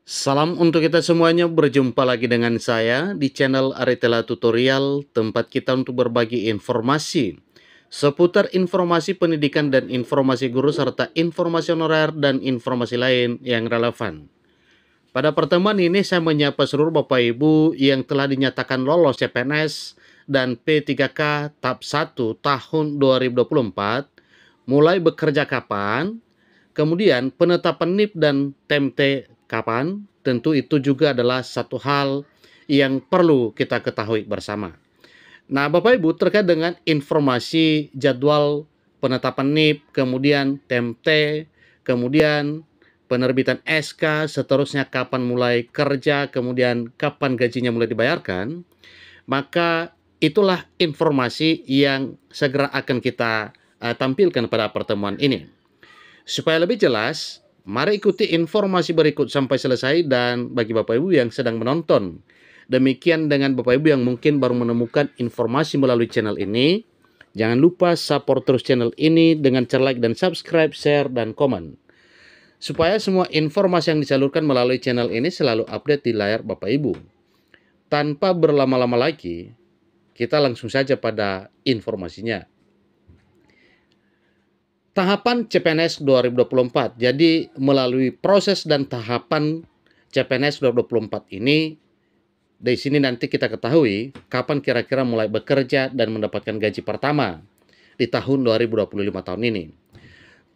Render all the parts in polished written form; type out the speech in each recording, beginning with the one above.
Salam untuk kita semuanya, berjumpa lagi dengan saya di channel Aritela Tutorial, tempat kita untuk berbagi informasi seputar informasi pendidikan dan informasi guru serta informasi honorer dan informasi lain yang relevan. Pada pertemuan ini saya menyapa seluruh Bapak Ibu yang telah dinyatakan lolos CPNS dan P3K tahap 1 tahun 2024, mulai bekerja kapan, kemudian penetapan NIP dan TMT kapan. Tentu itu juga adalah satu hal yang perlu kita ketahui bersama. Nah, Bapak Ibu, terkait dengan informasi jadwal penetapan NIP, kemudian TMT, kemudian penerbitan SK, seterusnya kapan mulai kerja, kemudian kapan gajinya mulai dibayarkan, maka itulah informasi yang segera akan kita tampilkan pada pertemuan ini. Supaya lebih jelas, mari ikuti informasi berikut sampai selesai. Dan bagi Bapak Ibu yang sedang menonton, demikian dengan Bapak Ibu yang mungkin baru menemukan informasi melalui channel ini, jangan lupa support terus channel ini dengan cara like dan subscribe, share, dan komen, supaya semua informasi yang disalurkan melalui channel ini selalu update di layar Bapak Ibu. Tanpa berlama-lama lagi, kita langsung saja pada informasinya. Tahapan CPNS 2024. Jadi melalui proses dan tahapan CPNS 2024 ini, di sini nanti kita ketahui kapan kira-kira mulai bekerja dan mendapatkan gaji pertama di tahun 2025 tahun ini.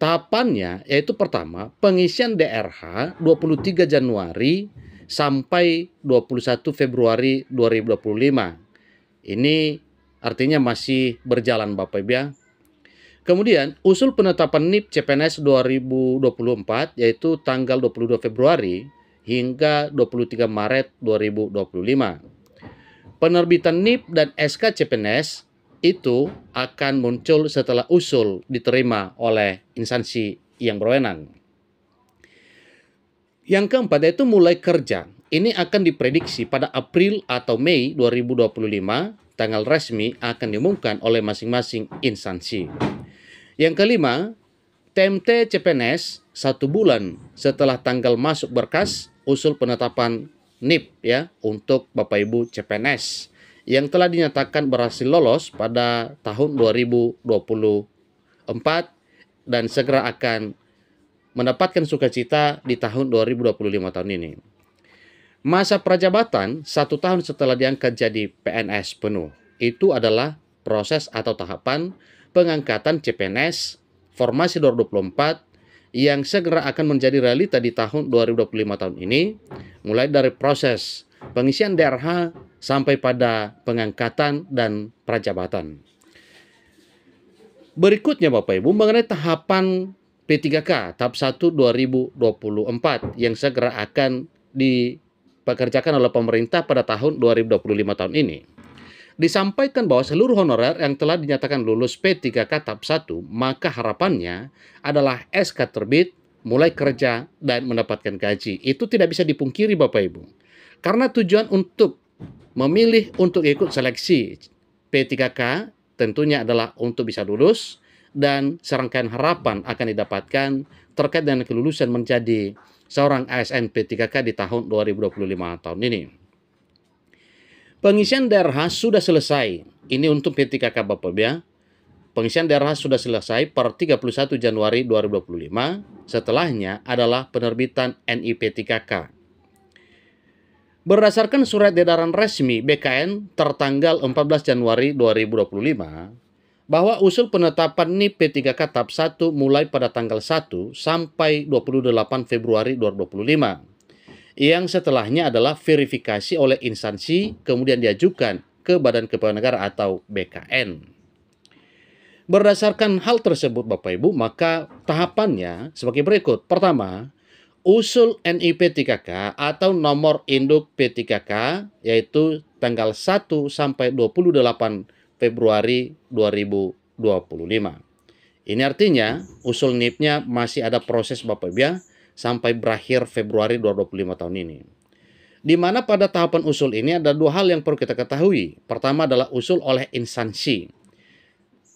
Tahapannya yaitu pertama, pengisian DRH 23 Januari sampai 21 Februari 2025. Ini artinya masih berjalan Bapak Ibu ya. Kemudian, usul penetapan NIP CPNS 2024 yaitu tanggal 22 Februari hingga 23 Maret 2025. Penerbitan NIP dan SK CPNS itu akan muncul setelah usul diterima oleh instansi yang berwenang. Yang keempat yaitu mulai kerja. Ini akan diprediksi pada April atau Mei 2025, tanggal resmi akan diumumkan oleh masing-masing instansi. Yang kelima, TMT CPNS 1 bulan setelah tanggal masuk berkas usul penetapan NIP ya untuk Bapak Ibu CPNS yang telah dinyatakan berhasil lolos pada tahun 2024 dan segera akan mendapatkan sukacita di tahun 2025 tahun ini. Masa prajabatan 1 tahun setelah diangkat jadi PNS penuh. Itu adalah proses atau tahapan pengangkatan CPNS formasi 2024 yang segera akan menjadi realita di tahun 2025 tahun ini, mulai dari proses pengisian DRH sampai pada pengangkatan dan prajabatan. Berikutnya Bapak Ibu mengenai tahapan P3K tahap 1 2024 yang segera akan dipekerjakan oleh pemerintah pada tahun 2025 tahun ini. Disampaikan bahwa seluruh honorer yang telah dinyatakan lulus P3K tahap 1, maka harapannya adalah SK terbit, mulai kerja, dan mendapatkan gaji. Itu tidak bisa dipungkiri Bapak Ibu. Karena tujuan untuk memilih untuk ikut seleksi P3K tentunya adalah untuk bisa lulus, dan serangkaian harapan akan didapatkan terkait dengan kelulusan menjadi seorang ASN P3K di tahun 2025 tahun ini. Pengisian DRH sudah selesai. Ini untuk P3K Bapak ya. Pengisian DRH sudah selesai per 31 Januari 2025. Setelahnya adalah penerbitan NIP 3K. Berdasarkan surat edaran resmi BKN tertanggal 14 Januari 2025, bahwa usul penetapan NIP P3K tahap 1 mulai pada tanggal 1 sampai 28 Februari 2025. Yang setelahnya adalah verifikasi oleh instansi, kemudian diajukan ke Badan Kepegawaian Negara atau BKN. Berdasarkan hal tersebut Bapak Ibu, maka tahapannya sebagai berikut. Pertama, usul NIP 3K atau nomor induk P3K yaitu tanggal 1 sampai 28 Februari 2025. Ini artinya usul NIP-nya masih ada proses Bapak Ibu ya, sampai berakhir Februari 2025 tahun ini. Di mana pada tahapan usul ini ada dua hal yang perlu kita ketahui. Pertama adalah usul oleh instansi.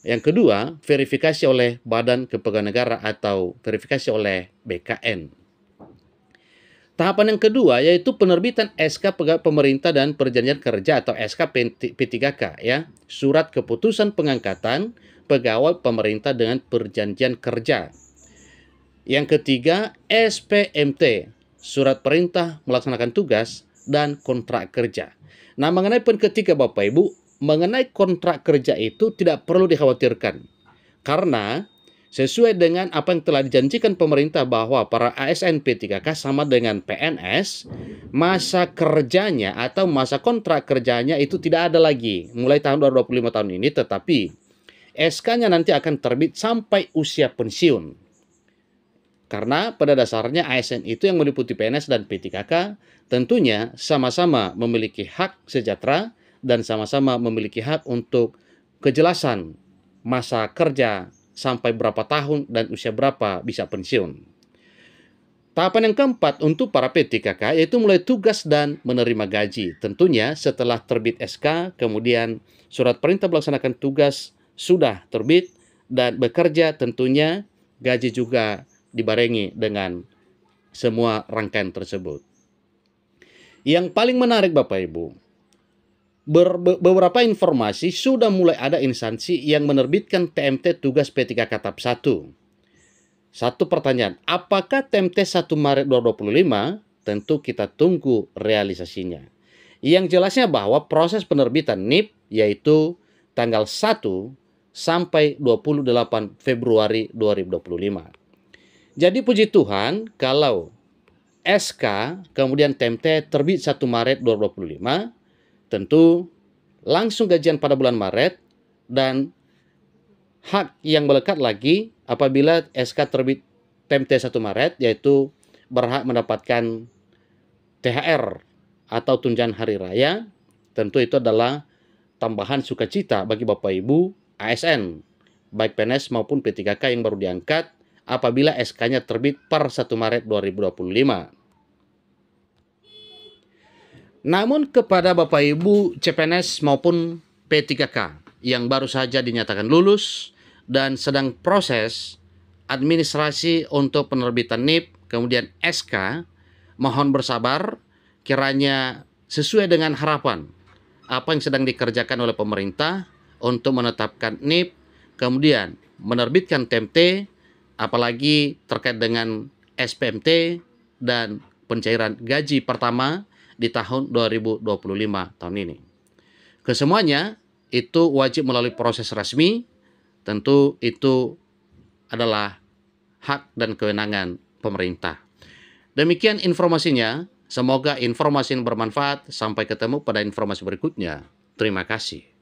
Yang kedua, verifikasi oleh Badan Kepegawaian Negara atau verifikasi oleh BKN. Tahapan yang kedua yaitu penerbitan SK Pegawai Pemerintah dan Perjanjian Kerja atau SK P3K ya, Surat Keputusan Pengangkatan Pegawai Pemerintah dengan Perjanjian Kerja. Yang ketiga, SPMT, Surat Perintah Melaksanakan Tugas dan Kontrak Kerja. Nah, mengenai poin ketiga Bapak Ibu, mengenai kontrak kerja itu tidak perlu dikhawatirkan. Karena sesuai dengan apa yang telah dijanjikan pemerintah bahwa para ASN P3K sama dengan PNS, masa kerjanya atau masa kontrak kerjanya itu tidak ada lagi mulai tahun 2025 tahun ini, tetapi SK-nya nanti akan terbit sampai usia pensiun. Karena pada dasarnya ASN itu yang meliputi PNS dan P3K tentunya sama-sama memiliki hak sejahtera dan sama-sama memiliki hak untuk kejelasan masa kerja sampai berapa tahun dan usia berapa bisa pensiun. Tahapan yang keempat untuk para P3K yaitu mulai tugas dan menerima gaji. Tentunya setelah terbit SK, kemudian surat perintah melaksanakan tugas sudah terbit dan bekerja, tentunya gaji juga dibarengi dengan semua rangkaian tersebut. Yang paling menarik Bapak Ibu, beberapa informasi sudah mulai ada instansi yang menerbitkan TMT tugas P3K tahap 1. Satu pertanyaan, apakah TMT 1 Maret 2025? Tentu kita tunggu realisasinya. Yang jelasnya bahwa proses penerbitan NIP yaitu tanggal 1 sampai 28 Februari 2025. Jadi puji Tuhan kalau SK kemudian TMT terbit 1 Maret 2025, tentu langsung gajian pada bulan Maret, dan hak yang melekat lagi apabila SK terbit TMT 1 Maret yaitu berhak mendapatkan THR atau tunjangan hari raya. Tentu itu adalah tambahan sukacita bagi Bapak Ibu ASN baik PNS maupun P3K yang baru diangkat apabila SK-nya terbit per 1 Maret 2025. Namun kepada Bapak Ibu CPNS maupun P3K yang baru saja dinyatakan lulus dan sedang proses administrasi untuk penerbitan NIP kemudian SK, mohon bersabar, kiranya sesuai dengan harapan apa yang sedang dikerjakan oleh pemerintah untuk menetapkan NIP kemudian menerbitkan TMT, apalagi terkait dengan SPMT dan pencairan gaji pertama di tahun 2025 tahun ini. Kesemuanya itu wajib melalui proses resmi, tentu itu adalah hak dan kewenangan pemerintah. Demikian informasinya, semoga informasi ini bermanfaat. Sampai ketemu pada informasi berikutnya. Terima kasih.